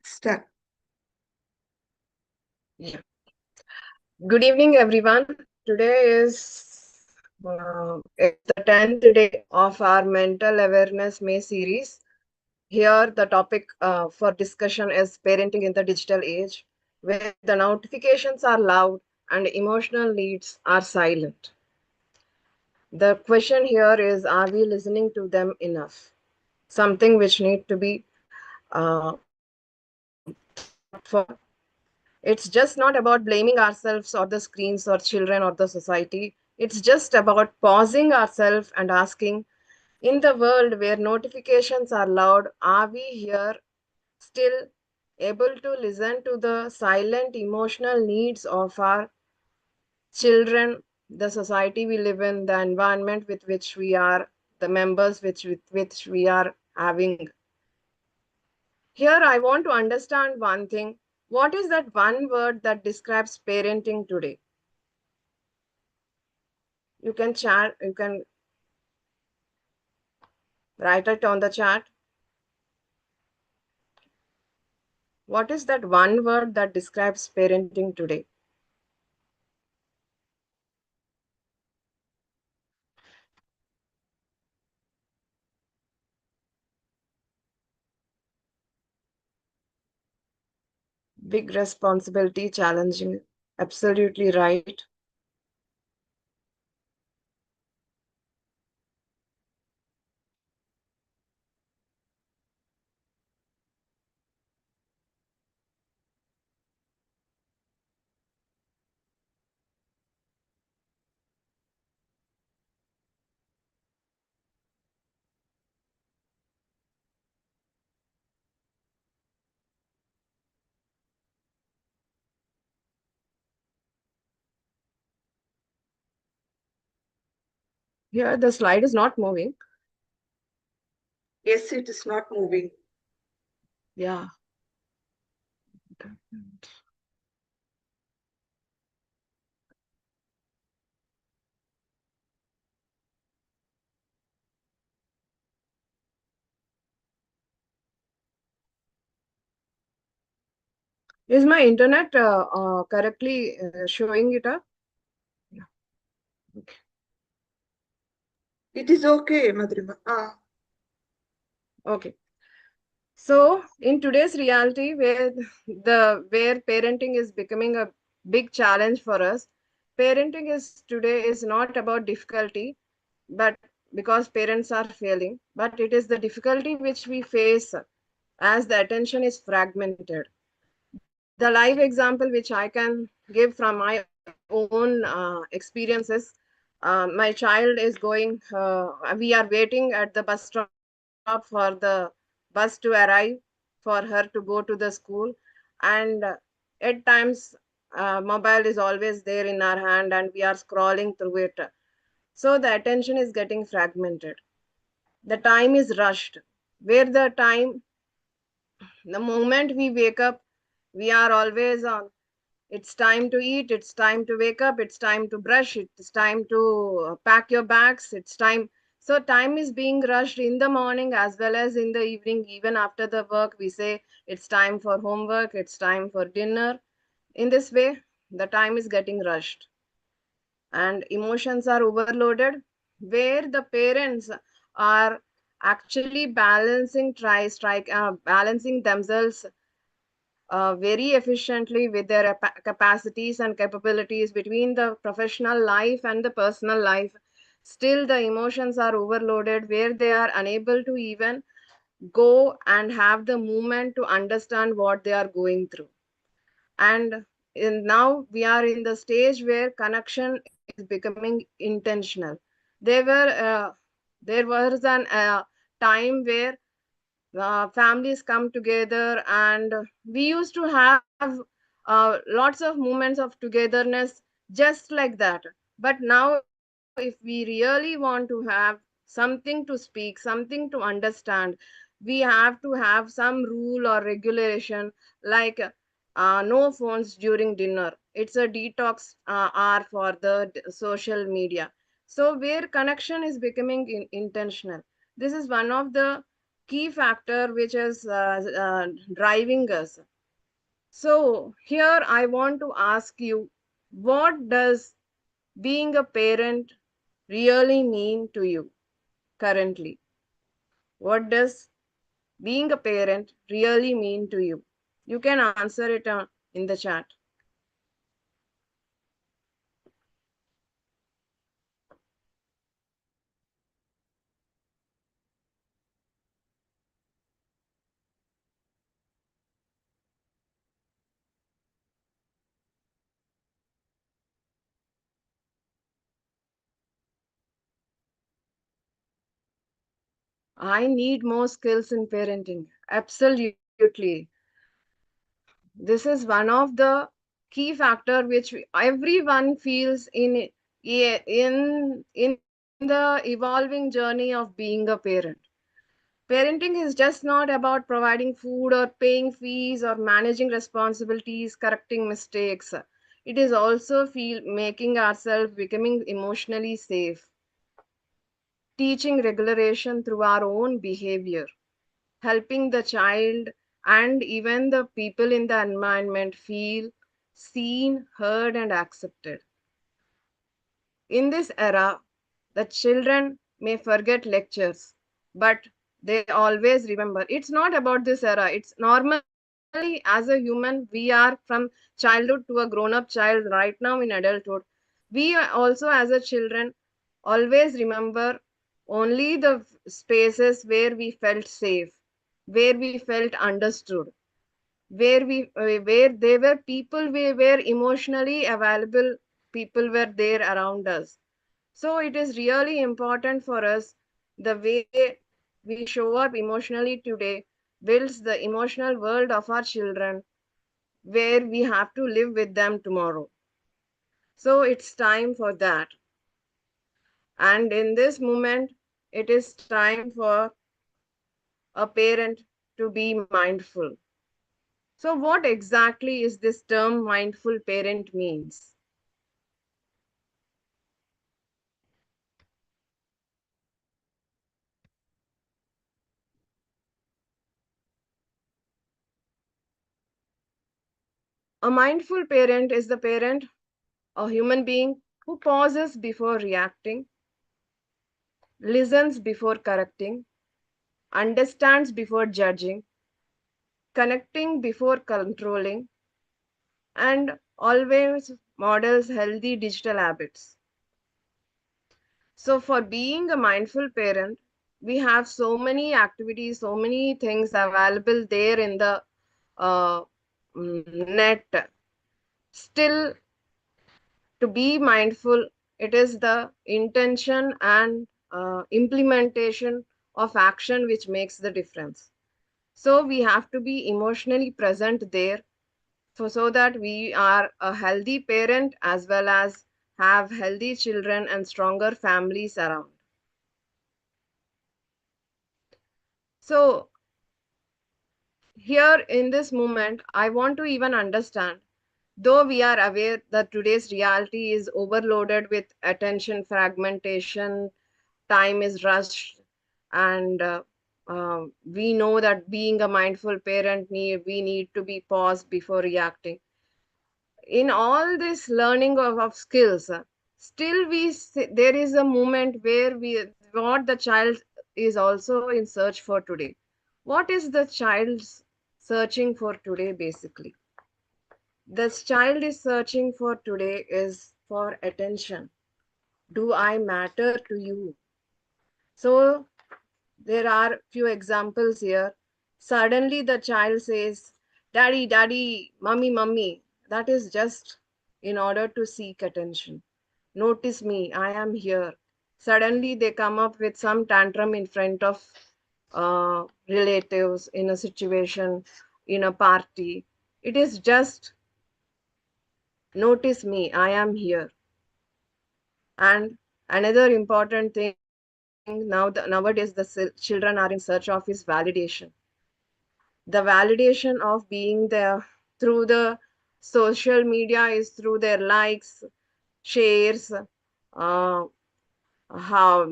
Start. Yeah. Good evening, everyone. Today is it's the 10th day of our Mental Awareness May series. Here, the topic for discussion is parenting in the digital age, where the notifications are loud and emotional needs are silent. The question here is, are we listening to them enough? Something which need to be thought for. It's just not about blaming ourselves or the screens or children or the society. It's just about pausing ourselves and asking, in the world where notifications are loud, are we here still able to listen to the silent emotional needs of our children, the society we live in, the environment with which we are, the members with which we are having? Here, I want to understand one thing. What is that one word that describes parenting today? You can chat, you can write it on the chat. What is that one word that describes parenting today? Big responsibility, challenging. Absolutely right. Here, the slide is not moving. Yes, it is not moving. Yeah. Is my internet correctly showing it up? Yeah. Okay. It is okay, Madhurima. Okay. So in today's reality, where parenting is becoming a big challenge for us, parenting is today is not about difficulty, but because parents are failing, but it is the difficulty which we face as the attention is fragmented. The live example which I can give from my own experiences, my child is going, we are waiting at the bus stop for the bus to arrive for her to go to the school. And at times, mobile is always there in our hand and we are scrolling through it. So the attention is getting fragmented. The time is rushed. Where the moment we wake up, we are always on. It's time to eat, it's time to wake up, it's time to brush, it's time to pack your bags, it's time. So time is being rushed in the morning as well as in the evening. Even after the work, we say it's time for homework, it's time for dinner. In this way, the time is getting rushed and emotions are overloaded, where the parents are actually balancing themselves very efficiently with their capacities and capabilities between the professional life and the personal life. Still, the emotions are overloaded, where they are unable to even go and have the moment to understand what they are going through. And now we are in the stage where connection is becoming intentional. There were there was an time where families come together and we used to have lots of moments of togetherness just like that. But now if we really want to have something to speak, something to understand, we have to have some rule or regulation, like no phones during dinner. It's a detox hour for the social media. So where connection is becoming intentional. This is one of the key factor which is driving us. So here I want to ask you, what does being a parent really mean to you currently? What does being a parent really mean to you? You can answer it in the chat. I need more skills in parenting. Absolutely. This is one of the key factor which everyone feels in the evolving journey of being a parent. Parenting is just not about providing food or paying fees or managing responsibilities, correcting mistakes. It is also feel making ourselves becoming emotionally safe, teaching regulation through our own behavior, helping the child and even the people in the environment feel seen, heard, and accepted. In this era, the children may forget lectures, but they always remember. It's not about this era. It's normally, as a human, we are from childhood to a grown up child right now in adulthood. We are also, as a children, always remember only the spaces where we felt safe, where we felt understood, where there were people, we were emotionally available, people were there around us. So it is really important for us the way we show up emotionally today builds the emotional world of our children where we have to live with them tomorrow. So it's time for that. And in this moment, it is time for a parent to be mindful. So what exactly is this term mindful parent means? A mindful parent is the parent, a human being who pauses before reacting, listens before correcting, understands before judging, connecting before controlling, and always models healthy digital habits. So, for being a mindful parent, we have so many activities, so many things available there in the uh, net. Still, to be mindful, it is the intention and implementation of action which makes the difference. So we have to be emotionally present there so that we are a healthy parent as well as have healthy children and stronger families around. So here in this moment, I want to even understand, though we are aware that today's reality is overloaded with attention fragmentation, time is rushed, and we know that being a mindful parent, we need to be paused before reacting. In all this learning of skills, still there is a moment where we what the child is also in search for today. What is the child's searching for today basically? This child is searching for today is for attention. Do I matter to you? So there are few examples here. Suddenly the child says, Daddy, Daddy, Mummy, Mummy. That is just in order to seek attention. Notice me, I am here. Suddenly they come up with some tantrum in front of relatives in a situation, in a party. It is just notice me, I am here. And another important thing nowadays the children are in search of is validation. The validation of being there through the social media is through their likes, shares, how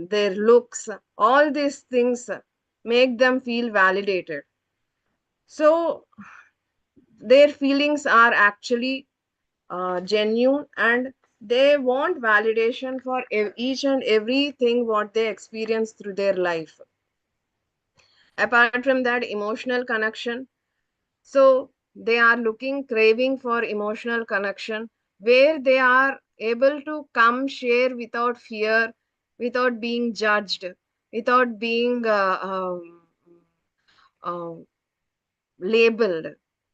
their looks, all these things. make them feel validated. So their feelings are actually genuine, and they want validation for each and everything what they experience through their life. Apart from that, emotional connection. So they are craving for emotional connection, where they are able to come share without fear, without being judged, without being uh, labeled.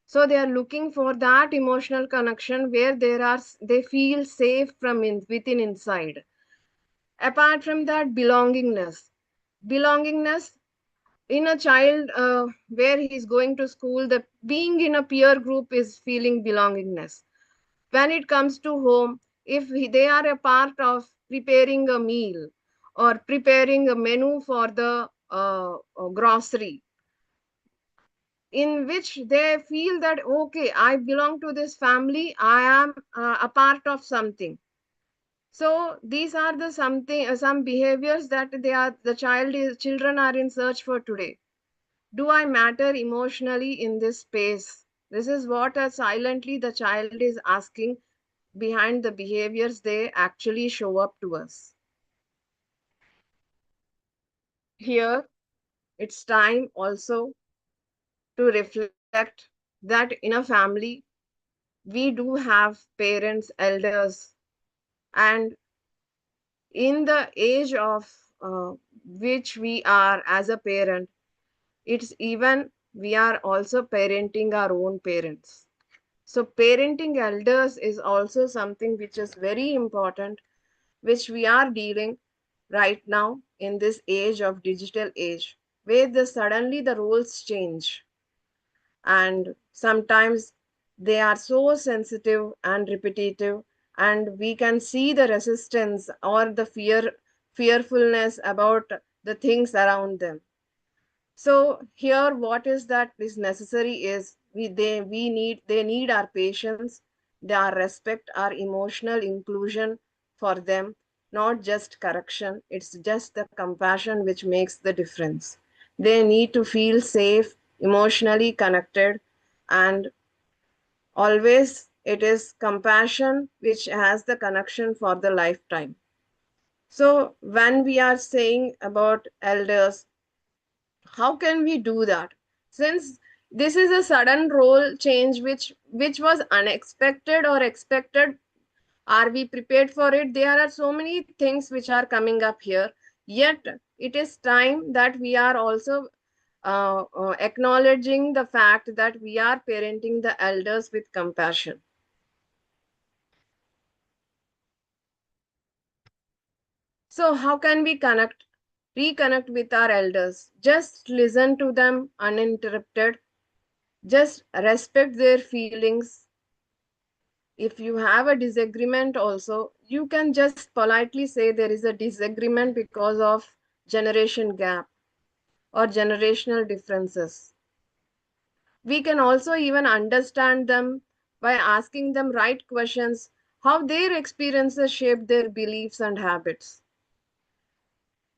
So they are looking for that emotional connection where they feel safe from within inside. Apart from that, belongingness in a child, where he's going to school, the being in a peer group is feeling belongingness. When it comes to home, if they are a part of preparing a meal or preparing a menu for the grocery, in which they feel that okay, I belong to this family, I am a part of something. So these are the something some behaviors that children are in search for today. Do I matter emotionally in this space? This is what silently the child is asking behind the behaviors they actually show up to us. Here, it's time also to reflect that in a family, we do have parents, elders, and in the age of which we are as a parent, it's even we are also parenting our own parents. So parenting elders is also something which is very important, which we are dealing right now in this age of digital age, where suddenly the roles change, and sometimes they are so sensitive and repetitive, and we can see the resistance or the fearfulness about the things around them. So here what is that is necessary is they need our patience, our respect, our emotional inclusion for them, not just correction. It's just the compassion which makes the difference. They need to feel safe, emotionally connected, and always it is compassion which has the connection for the lifetime. So when we are saying about elders, how can we do that, since this is a sudden role change which was unexpected or expected? Are we prepared for it? There are so many things which are coming up here, yet it is time that we are also acknowledging the fact that we are parenting the elders with compassion. So how can we reconnect with our elders? Just listen to them uninterrupted. Just respect their feelings. If you have a disagreement also, you can just politely say there is a disagreement because of generation gap or generational differences. We can also even understand them by asking them right questions, how their experiences shape their beliefs and habits.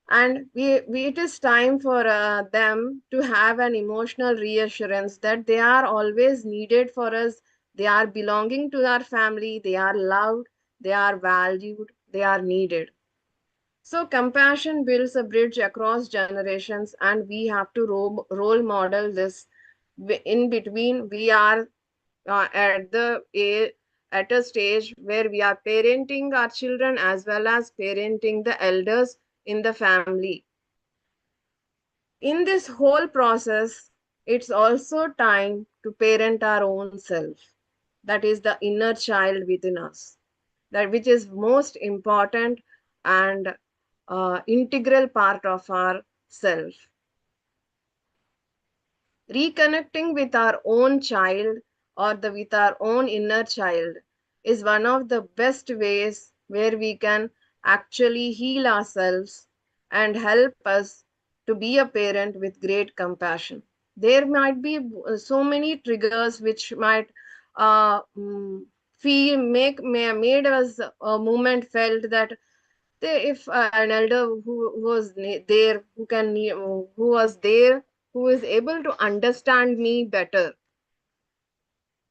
And it is time for them to have an emotional reassurance that they are always needed for us, they are belonging to our family, they are loved, they are valued, they are needed. So compassion builds a bridge across generations, and we have to role model this. In between, we are at at a stage where we are parenting our children as well as parenting the elders in the family. In this whole process, it's also time to parent our own self. That is the inner child within us, that which is most important and integral part of our self. Reconnecting with our own child or with our own inner child is one of the best ways where we can actually heal ourselves and help us to be a parent with great compassion. There might be so many triggers which might uh, mm, feel make made us a moment felt that If an elder who was there, who was there, who is able to understand me better.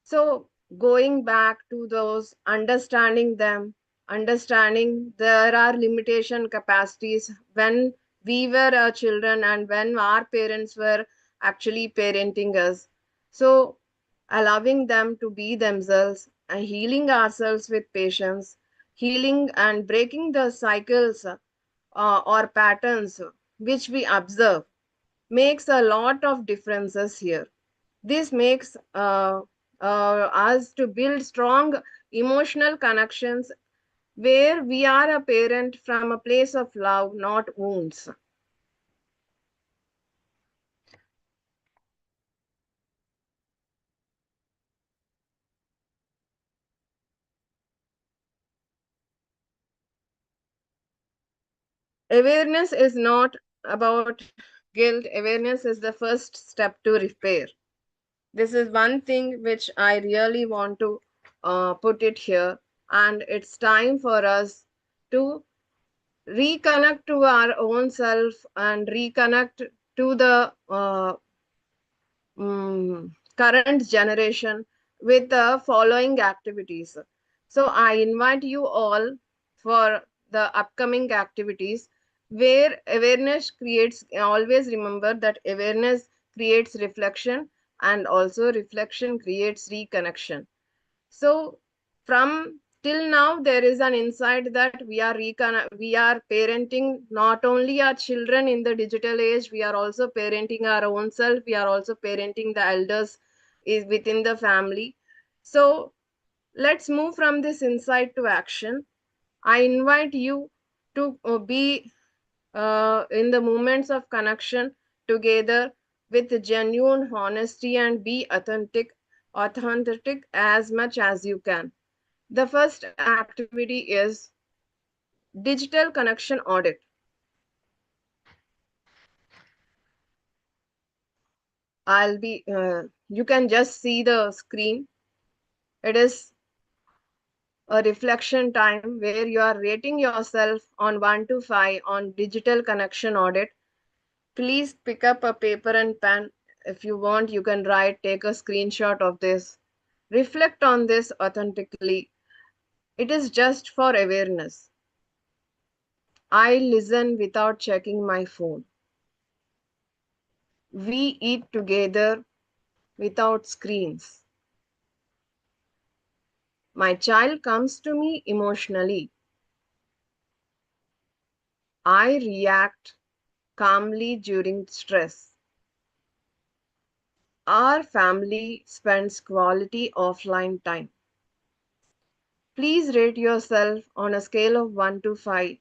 So going back to those, understanding them, understanding there are limitation capacities when we were children and when our parents were actually parenting us. So allowing them to be themselves and healing ourselves with patience, healing and breaking the cycles or patterns which we observe makes a lot of differences here. This makes us to build strong emotional connections where we are a parent from a place of love, not wounds. Awareness is not about guilt, awareness is the first step to repair. This is one thing which I really want to put it here, and it's time for us to reconnect to our own self and reconnect to the current generation with the following activities. So I invite you all for the upcoming activities where awareness creates, always remember that awareness creates reflection and also reflection creates reconnection. So from till now, there is an insight that we are parenting not only our children in the digital age, we are also parenting our own self. We are also parenting the elders is within the family. So let's move from this insight to action. I invite you to be in the moments of connection together with genuine honesty and be authentic as much as you can. The first activity is digital connection audit. You can just see the screen. It is a reflection time where you are rating yourself on 1 to 5 on digital connection audit. Please pick up a paper and pen. If you want, you can write, take a screenshot of this. Reflect on this authentically. It is just for awareness. I listen without checking my phone. We eat together without screens. My child comes to me emotionally. I react calmly during stress. Our family spends quality offline time. Please rate yourself on a scale of 1 to 5.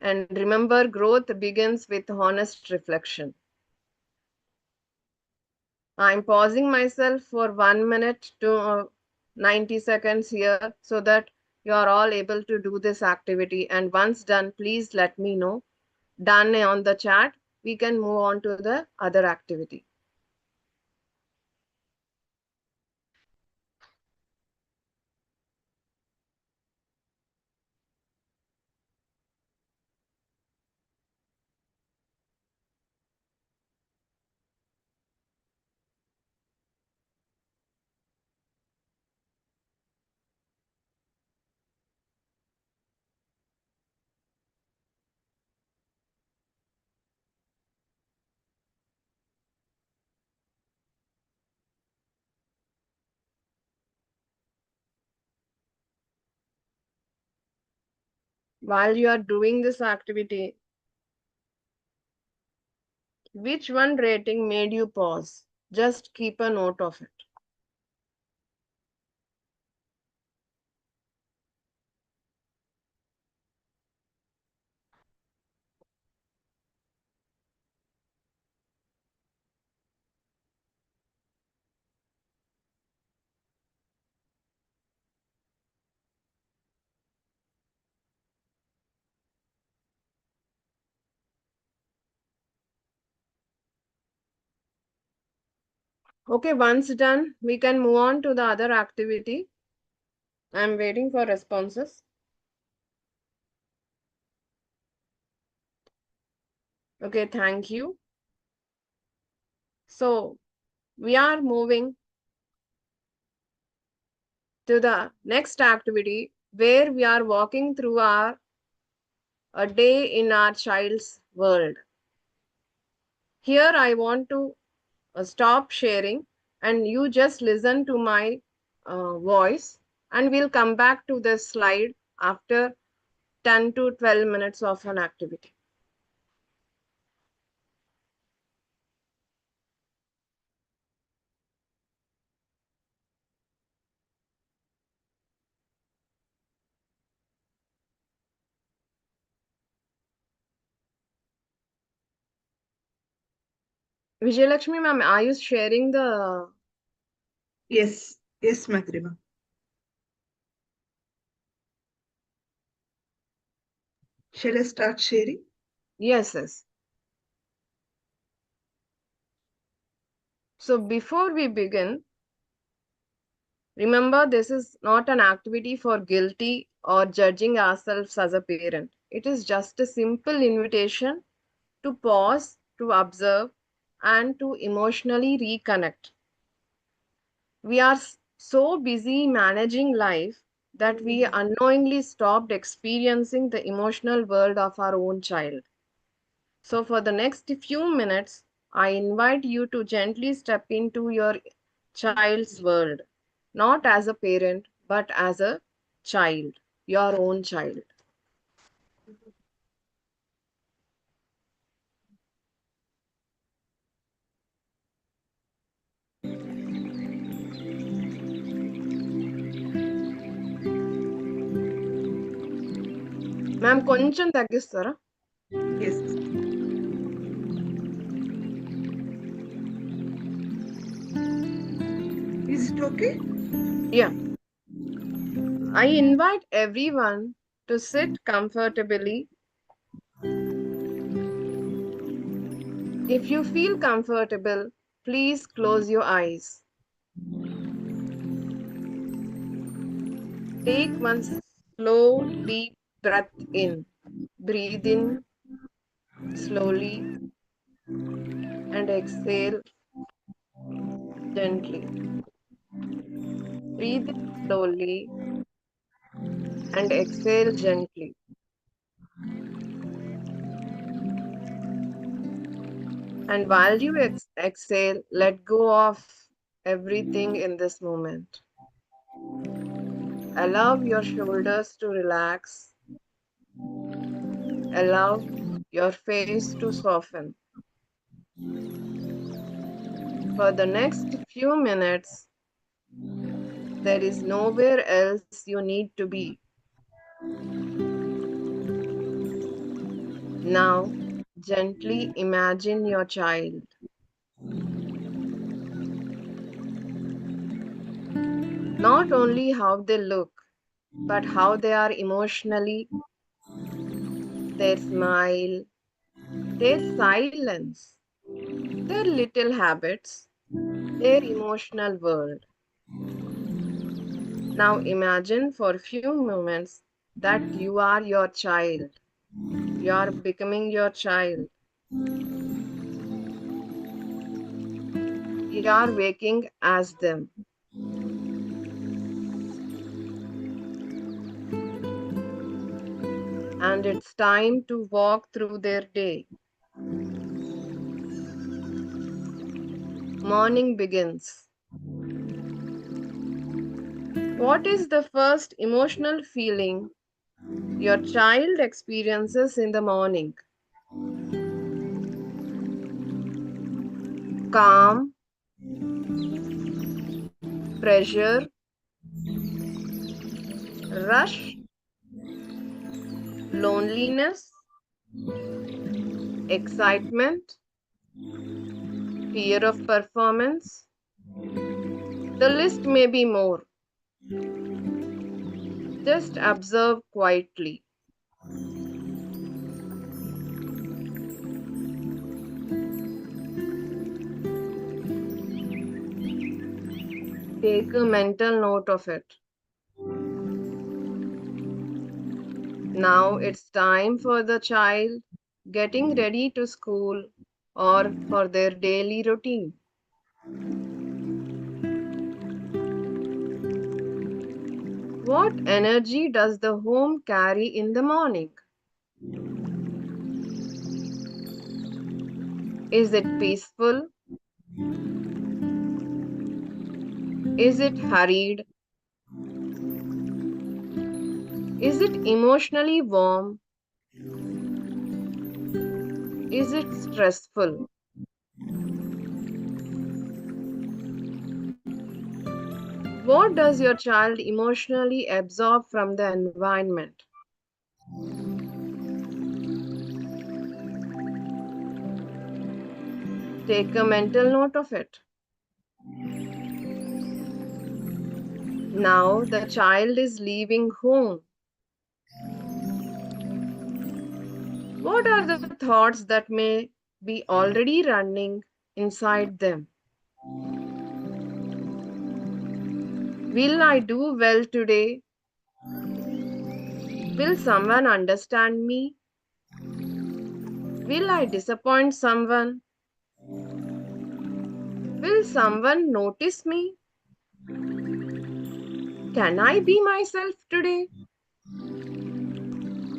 And remember, growth begins with honest reflection. I'm pausing myself for 1 minute to 90 seconds here so that you are all able to do this activity. And once done, please let me know. Done on the chat, we can move on to the other activity. While you are doing this activity, which one rating made you pause? Just keep a note of it. Okay, once done, we can move on to the other activity. I'm waiting for responses. Okay, thank you. So we are moving to the next activity where we are walking through a day in our child's world. Here I want to stop sharing and you just listen to my voice, and we'll come back to this slide after 10 to 12 minutes of an activity. Vijayalakshmi ma'am, are you sharing the... Yes, yes, Madhurima. Shall I start sharing? Yes, yes. So before we begin, remember this is not an activity for guilty or judging ourselves as a parent. It is just a simple invitation to pause, to observe, and to emotionally reconnect. We are so busy managing life that we unknowingly stopped experiencing the emotional world of our own child. So, for the next few minutes, I invite you to gently step into your child's world, not as a parent, but as a child, your own child. Ma'am, కొంచెం తగ్గిస్తారా? Yes. Is it okay? Yeah. I invite everyone to sit comfortably. If you feel comfortable, please close your eyes. Take one slow, deep breath in. Breathe in slowly and exhale gently. Breathe in slowly and exhale gently. And while you exhale, let go of everything in this moment. Allow your shoulders to relax. Allow your face to soften. For the next few minutes, there is nowhere else you need to be. Now, gently imagine your child. Not only how they look, but how they are emotionally, their smile, their silence, their little habits, their emotional world. Now imagine for a few moments that you are your child. You are becoming your child. You are waking as them. And it's time to walk through their day. Morning begins. What is the first emotional feeling your child experiences in the morning? Calm, pressure, rush, loneliness, excitement, fear of performance. The list may be more. Just observe quietly. Take a mental note of it. Now it's time for the child getting ready to school, or for their daily routine. What energy does the home carry in the morning? Is it peaceful? Is it hurried? Is it emotionally warm? Is it stressful? What does your child emotionally absorb from the environment? Take a mental note of it. Now the child is leaving home. What are the thoughts that may be already running inside them? Will I do well today? Will someone understand me? Will I disappoint someone? Will someone notice me? Can I be myself today?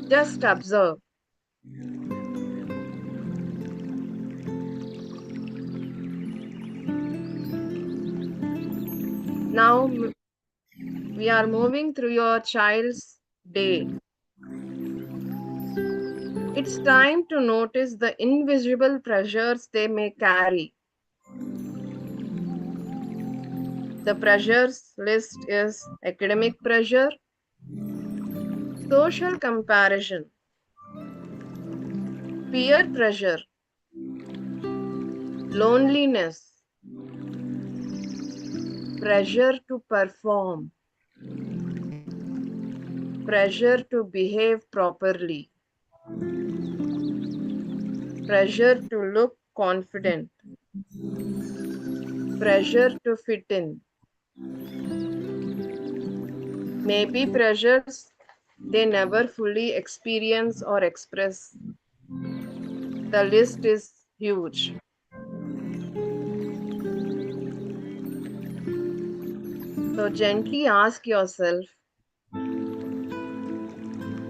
Just observe. Now we are moving through your child's day. It's time to notice the invisible pressures they may carry. The pressures list is academic pressure, social comparison, peer pressure, loneliness, pressure to perform, pressure to behave properly, pressure to look confident, pressure to fit in. Maybe pressures they never fully experience or express. The list is huge. So gently ask yourself,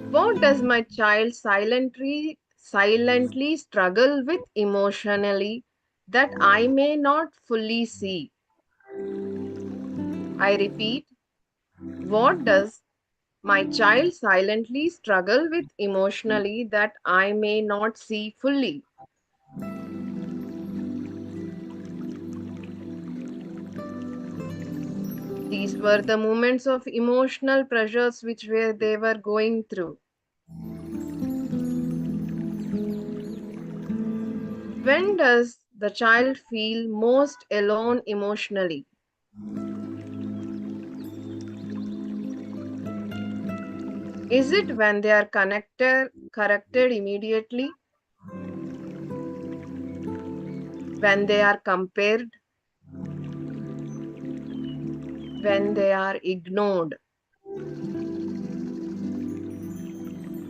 what does my child silently struggle with emotionally that I may not fully see? I repeat, what does my child silently struggle with emotionally that I may not see fully? These were the moments of emotional pressures which they were going through. When does the child feel most alone emotionally? Is it when they are corrected immediately? When they are compared? When they are ignored?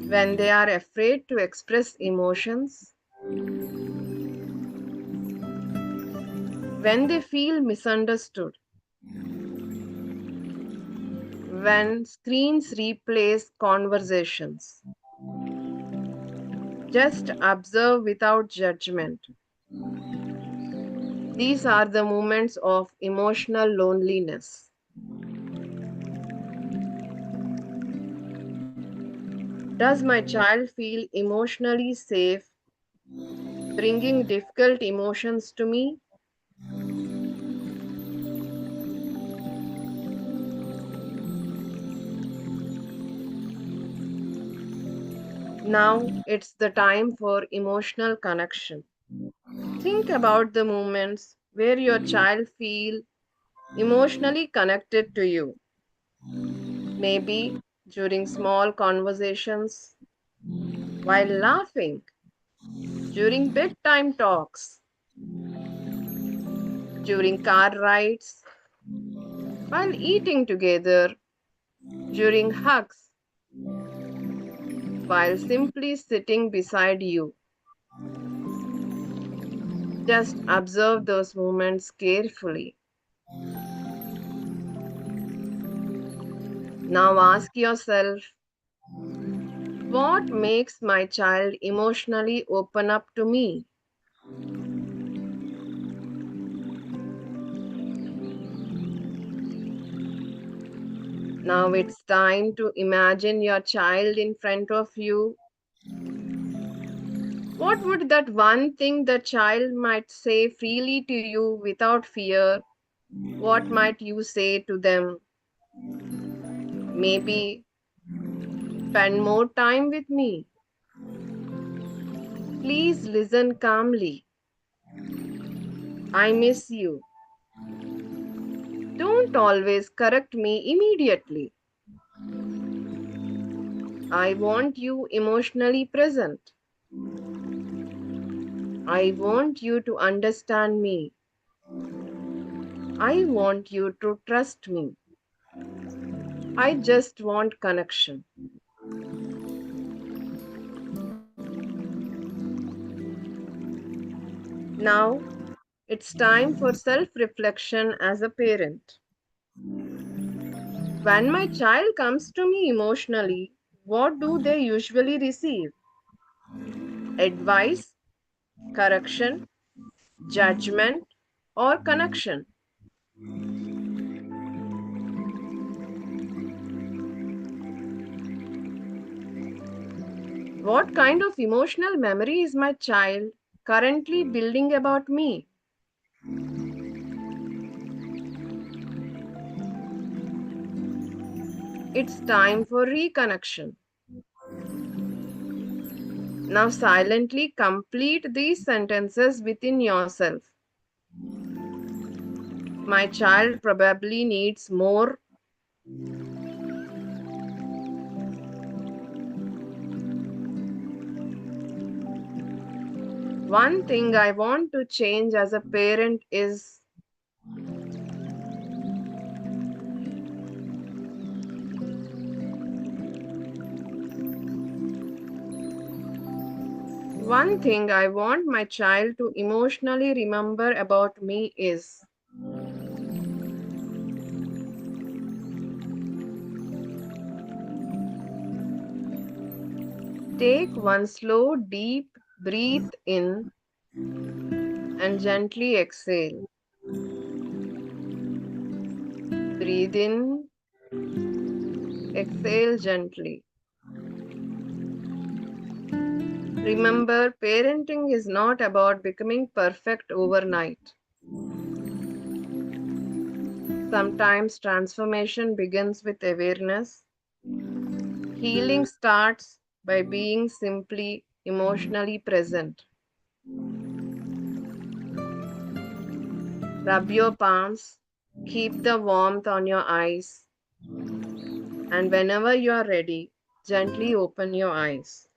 When they are afraid to express emotions? When they feel misunderstood? When screens replace conversations? Just observe without judgment. These are the moments of emotional loneliness. Does my child feel emotionally safe bringing difficult emotions to me? Now it's the time for emotional connection. Think about the moments where your child feels emotionally connected to you. Maybe during small conversations, while laughing, during bedtime talks, during car rides, while eating together, during hugs, while simply sitting beside you. Just observe those moments carefully. Now ask yourself, what makes my child emotionally open up to me? Now it's time to imagine your child in front of you. What would that one thing the child might say freely to you without fear? What might you say to them? Maybe spend more time with me. Please listen calmly. I miss you. Don't always correct me immediately. I want you emotionally present. I want you to understand me. I want you to trust me. I just want connection. Now, it's time for self reflection as a parent. When my child comes to me emotionally, what do they usually receive? Advice, correction, judgment, or connection? What kind of emotional memory is my child currently building about me? It's time for reconnection. Now silently complete these sentences within yourself. My child probably needs more. One thing I want to change as a parent is one thing I want my child to emotionally remember about me is take one slow, deep breath in and gently exhale. Breathe in, exhale gently. Remember, parenting is not about becoming perfect overnight. Sometimes transformation begins with awareness. Healing starts by being simply emotionally present. Rub your palms, keep the warmth on your eyes, and whenever you are ready, gently open your eyes.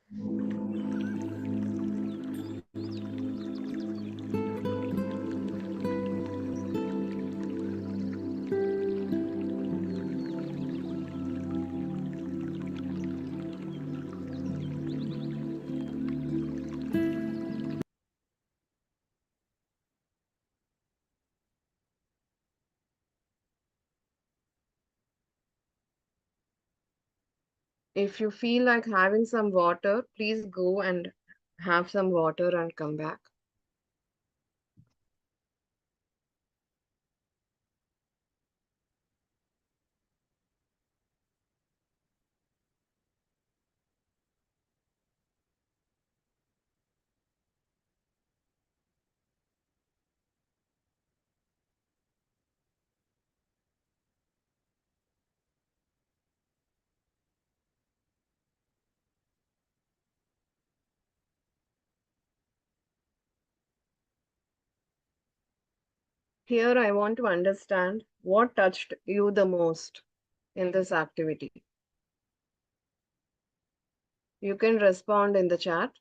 If you feel like having some water, please go and have some water and come back. Here, I want to understand what touched you the most in this activity. You can respond in the chat.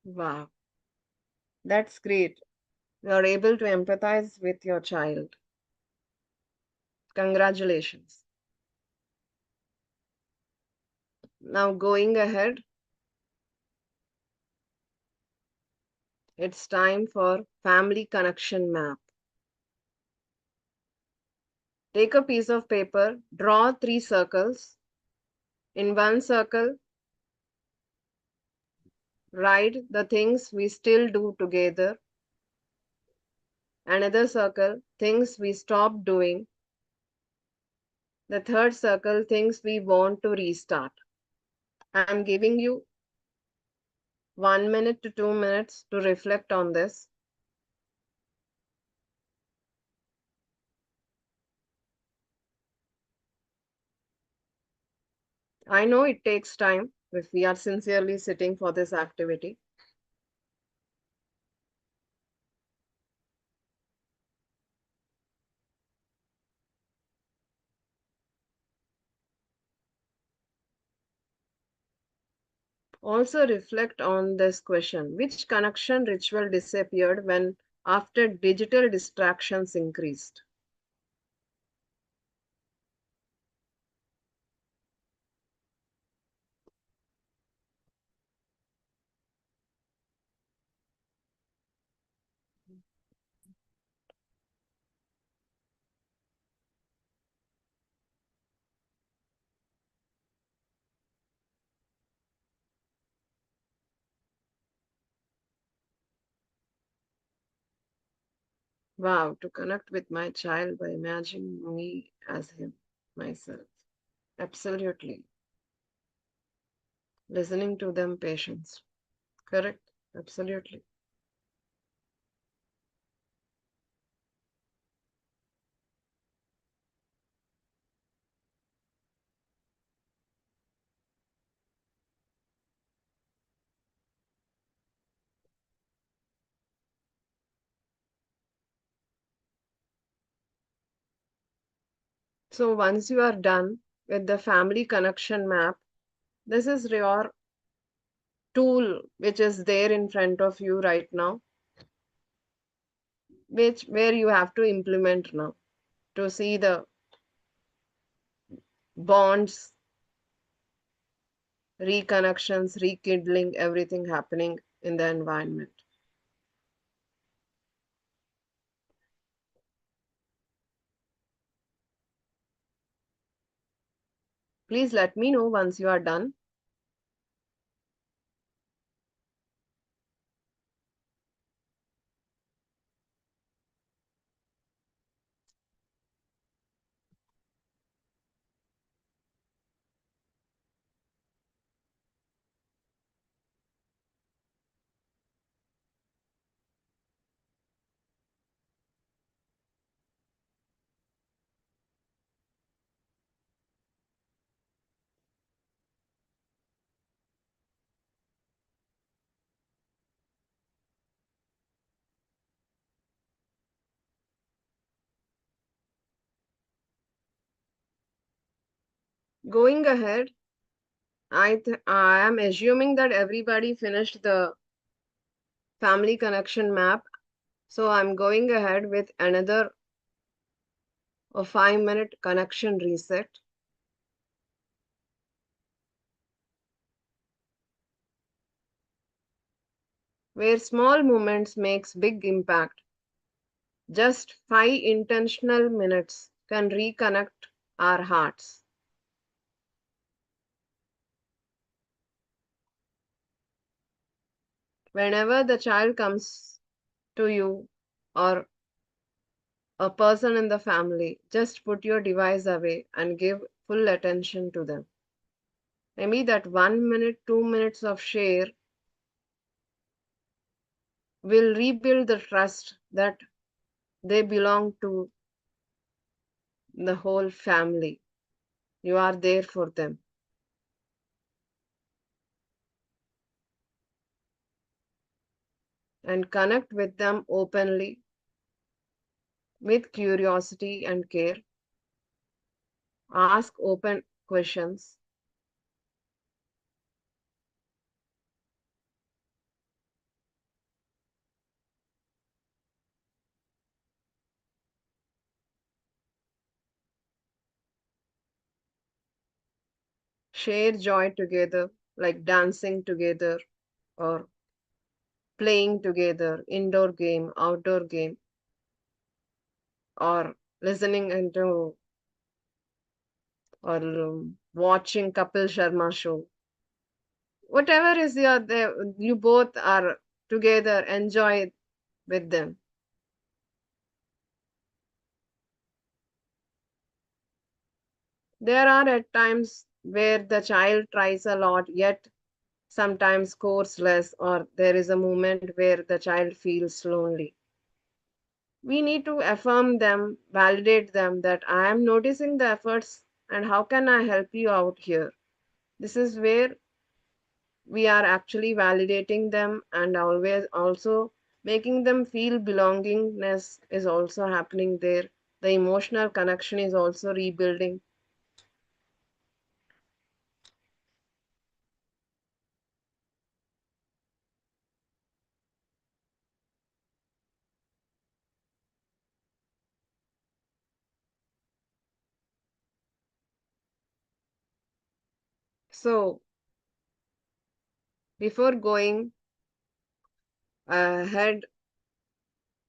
Wow, that's great. You're able to empathize with your child. Congratulations. Now, going ahead, it's time for family connection map. Take a piece of paper, draw 3 circles. In one circle, write the things we still do together. Another circle, things we stopped doing. The third circle, things we want to restart. I'm giving you 1 minute to 2 minutes to reflect on this. I know it takes time if we are sincerely sitting for this activity. Also reflect on this question. Which connection ritual disappeared when after digital distractions increased? Wow, to connect with my child by imagining me as him, myself. Absolutely. Listening to them, patience. Correct. Absolutely. So once you are done with the family connection map, this is your tool which is there in front of you right now, which where you have to implement now to see the bonds, reconnections, rekindling, everything happening in the environment. Please let me know once you are done. Going ahead, I am assuming that everybody finished the family connection map. So I'm going ahead with another a 5 minute connection reset. Where small movements makes big impact. Just 5 intentional minutes can reconnect our hearts. Whenever the child comes to you or a person in the family, just put your device away and give full attention to them. Maybe that 1 minute, 2 minutes of share will rebuild the trust that they belong to the whole family. You are there for them. And connect with them openly with curiosity and care. Ask open questions. share joy together, like dancing together or playing together, indoor game, outdoor game, or listening into or watching Kapil Sharma show. Whatever is you both are together, enjoy with them. There are at times where the child tries a lot, yet sometimes scores less, or there is a moment where the child feels lonely. We need to affirm them, validate them that I am noticing the efforts and how can I help you out here. This is where we are actually validating them and always also making them feel belongingness is also happening there. The emotional connection is also rebuilding. So before going ahead,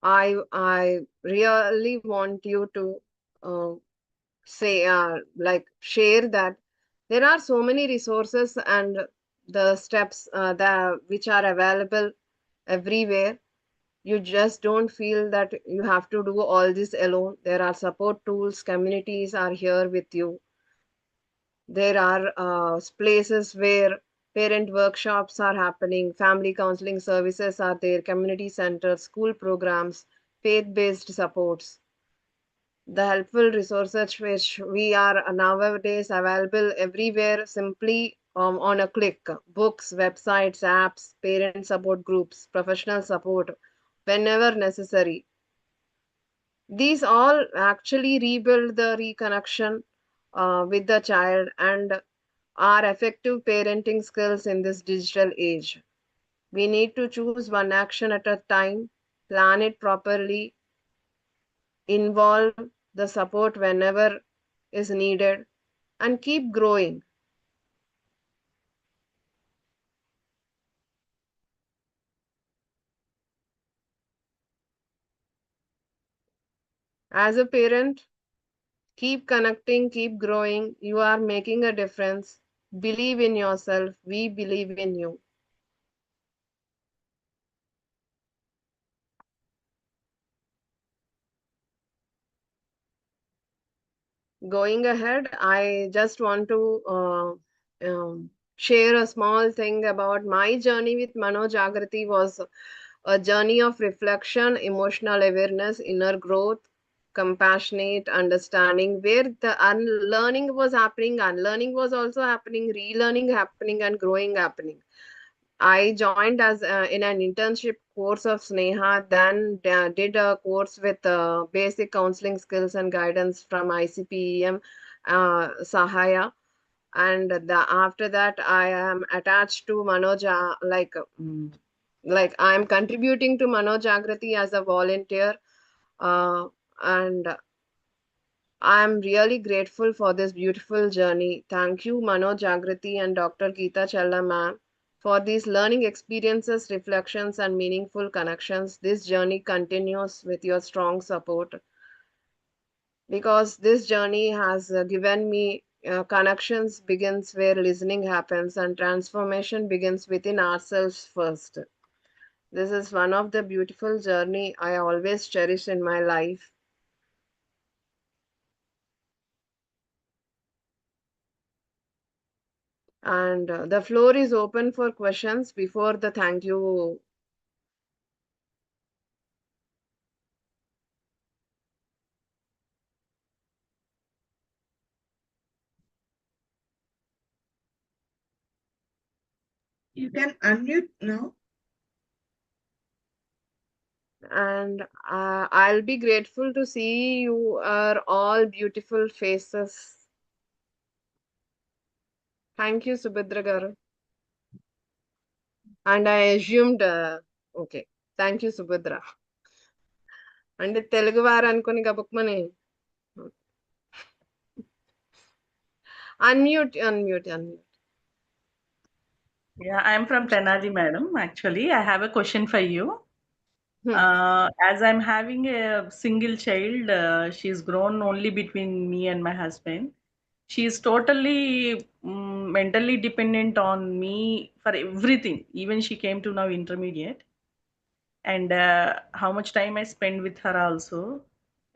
I really want you to uh, say like share that there are so many resources and the steps that which are available everywhere. You just don't feel that you have to do all this alone. There are support tools, communities are here with you. There are places where parent workshops are happening, family counseling services are there, community centers, school programs, faith-based supports. The helpful resources which we are nowadays available everywhere simply on a click. Books, websites, apps, parent support groups, professional support whenever necessary. These all actually rebuild the reconnection with the child and are effective parenting skills in this digital age. We need to choose one action at a time, plan it properly, involve the support whenever is needed, and keep growing. As a parent, keep connecting, keep growing. You are making a difference. Believe in yourself. We believe in you. Going ahead, I just want to share a small thing about my journey with Manojagrithi was a journey of reflection, emotional awareness, inner growth, compassionate understanding, where the unlearning was happening, unlearning was also happening, relearning happening, and growing happening. I joined as in an internship course of Sneha, then did a course with basic counseling skills and guidance from ICPEM Sahaya. And after that, I am attached to Manoja, like I am contributing to Manojagrithi as a volunteer. Uh, and I am really grateful for this beautiful journey. Thank you, Manojagrithi and Dr. Geetha Chella, ma'am, for these learning experiences, reflections, and meaningful connections. This journey continues with your strong support because this journey has given me connections begins where listening happens and transformation begins within ourselves first. This is one of the beautiful journey I always cherish in my life. And the floor is open for questions before the thank you. You can unmute now. And I'll be grateful to see you are all beautiful faces. Thank you, Subhadra garu. And I assumed, okay. Thank you, Subhadra. And Telugu వారు అనుకుని గబుక్మని Unmute. Yeah, I'm from Tenali, madam. Actually, I have a question for you. Hmm. As I'm having a single child, she's grown only between me and my husband. She's totally mentally dependent on me for everything. Even she came to now intermediate, and how much time I spend with her also.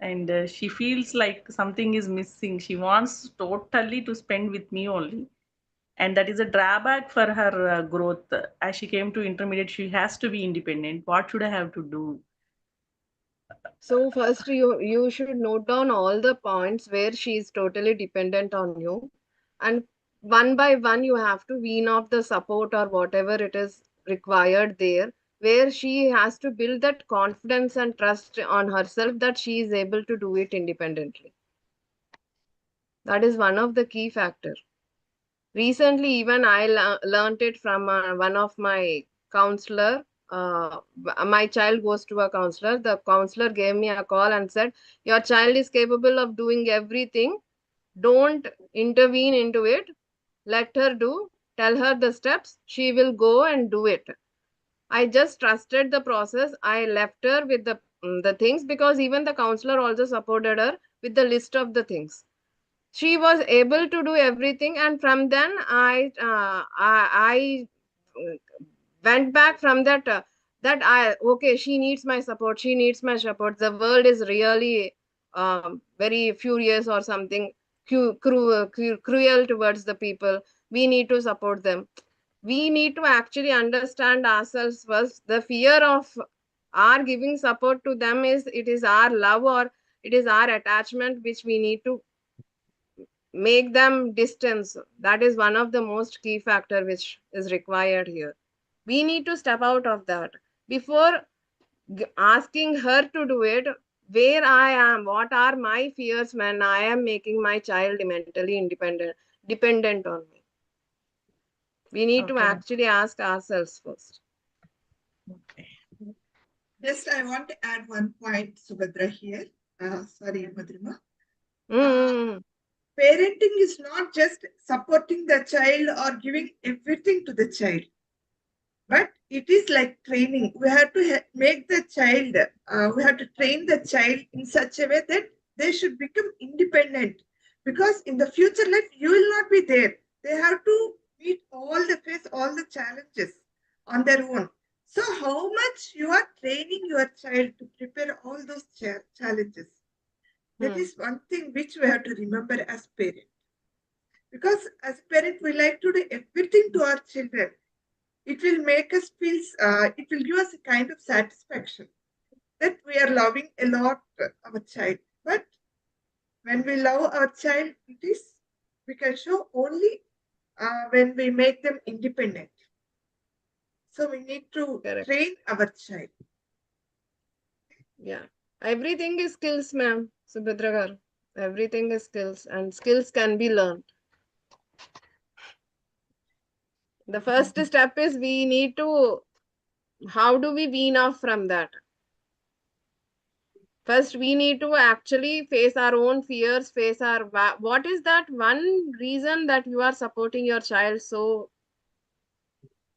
And she feels like something is missing. She wants totally to spend with me only, and that is a drawback for her growth. As she came to intermediate, she has to be independent. What should I have to do? So first you should note down all the points where she is totally dependent on you, and one by one you have to wean off the support or whatever it is required there, where she has to build that confidence and trust on herself that she is able to do it independently. That is one of the key factors. Recently, even I learned it from one of my counselor. My child goes to a counselor. The counselor gave me a call and said, "Your child is capable of doing everything. Don't intervene into it. Let her do. Tell her the steps. She will go and do it." I just trusted the process. I left her with the things, because even the counselor also supported her with the list of the things. She was able to do everything, and from then I went back from that I okay, she needs my support, the world is really very furious or something, cruel towards the people. We need to support them. We need to actually understand ourselves first. The fear of our giving support to them is, it is our love or it is our attachment which we need to make them distance. That is one of the most key factor which is required here. We need to step out of that before asking her to do it. Where I am, what are my fears when I am making my child mentally independent, dependent on me? We need to Okay, ma'am. actually ask ourselves first. Okay. Just I want to add one point, Subhadra, here. Sorry, Madhurima. Mm. Parenting is not just supporting the child or giving everything to the child, but it is like training. We have to make the child, we have to train the child in such a way that they should become independent. Because in the future life, you will not be there. They have to face all the challenges on their own. So, how much you are training your child to prepare all those challenges? That is one thing which we have to remember as parents. Because as parents, we like to do everything to our children. It will make us feel, it will give us a kind of satisfaction that we are loving a lot our child. But when we love our child, we can show only when we make them independent. So we need to Correct. train our child. Yeah. Everything is skills, ma'am. Subhadra garu. Everything is skills, and skills can be learned. The first step is we need to, how do we wean off from that? First, we need to actually face our own fears, face our, what is that one reason that you are supporting your child so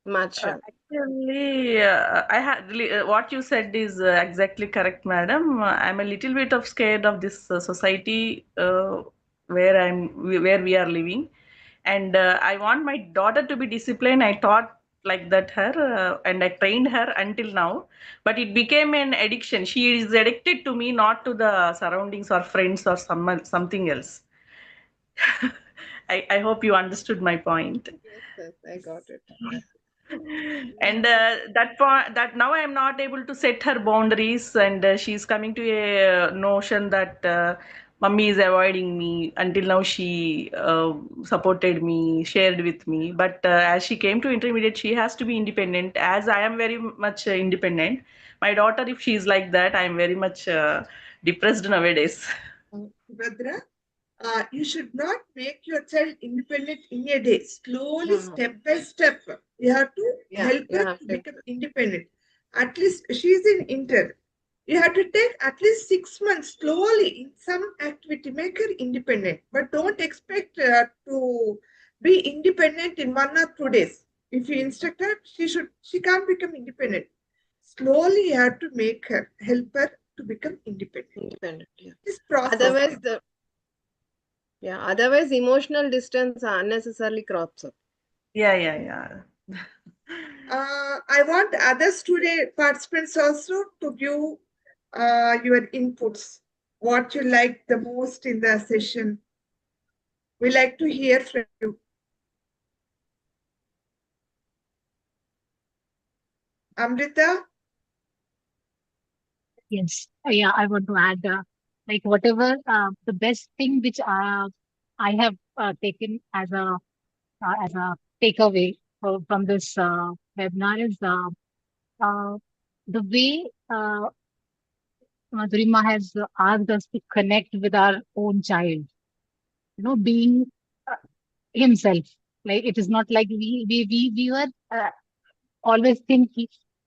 much? Actually, I had what you said is exactly correct, madam. I'm a little bit of scared of this society where we are living, and I want my daughter to be disciplined. I taught like that her, and I trained her until now, but it became an addiction. She is addicted to me, not to the surroundings or friends or something else. I hope you understood my point. Yes, I got it. And that now I am not able to set her boundaries, and she's coming to a notion that mummy is avoiding me. Until now she supported me, shared with me, but as she came to intermediate, she has to be independent. As I am very much independent, my daughter, if she is like that, I am very much depressed nowadays. Bhadra, you should not make your child independent in a day. Slowly, step by step, you have to Yeah, help you her have to to. become independent. At least she is in inter. You have to take at least 6 months slowly in some activity, make her independent, but don't expect her to be independent in 1 or 2 days. If you instruct her, she can't become independent. Slowly you have to make her, help her to become independent. Independent, yeah. This process. Otherwise emotional distance unnecessarily crops up. Yeah. I want other student participants also to give your inputs. What you like the most in the session. We like to hear from you. Amrita? Yes. Yeah, I want to add, like whatever the best thing which I have taken as a takeaway from this webinar is uh, the way Madhurima has asked us to connect with our own child. Being uh, himself. Like it is not like we were always think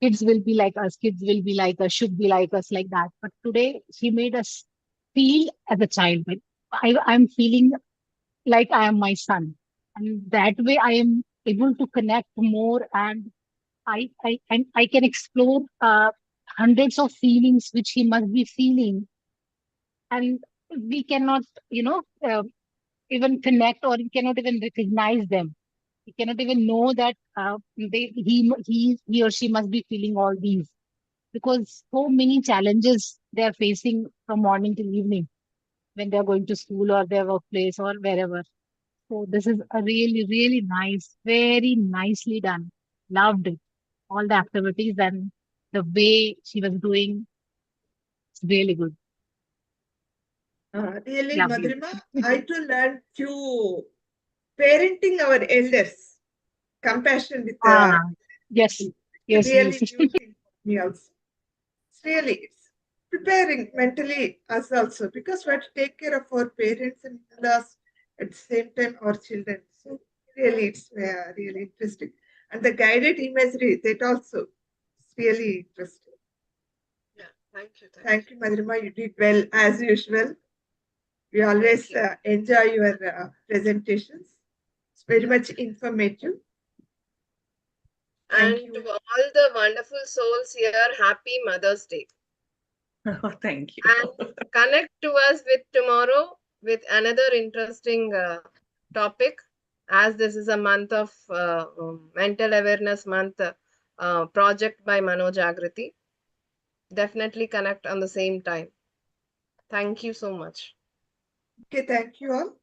kids will be like us, kids will be like us, should be like us, like that. But today she made us feel as a child. Like I'm feeling like I am my son, and that way I am able to connect more, and I can explore hundreds of feelings which he must be feeling, and we cannot, even connect, or we cannot even recognize them. We cannot even know that he or she must be feeling all these, because so many challenges they are facing from morning till evening when they are going to school or their workplace or wherever. So this is a really, really nice, very nicely done. Loved it. All the activities and the way she was doing, it's really good. Really, Love you. Madhurima, I too learned few parenting our elders, compassion with Ah, yes, yes, really yes. new thing for me also. It's preparing mentally us also, because we have to take care of our parents and in-laws at the same time our children. So really it's really interesting. And the guided imagery, that also is really interesting. Yeah, thank you. Thank you, Madhurima. You did well as usual. We always enjoy your presentations. It's very much informative. Thank And you. to all the wonderful souls here, happy Mother's Day. Oh, thank you. And connect to us with tomorrow with another interesting topic, as this is a month of mental awareness month project by Manojagrithi. Definitely connect on the same time. Thank you so much. Okay, thank you all.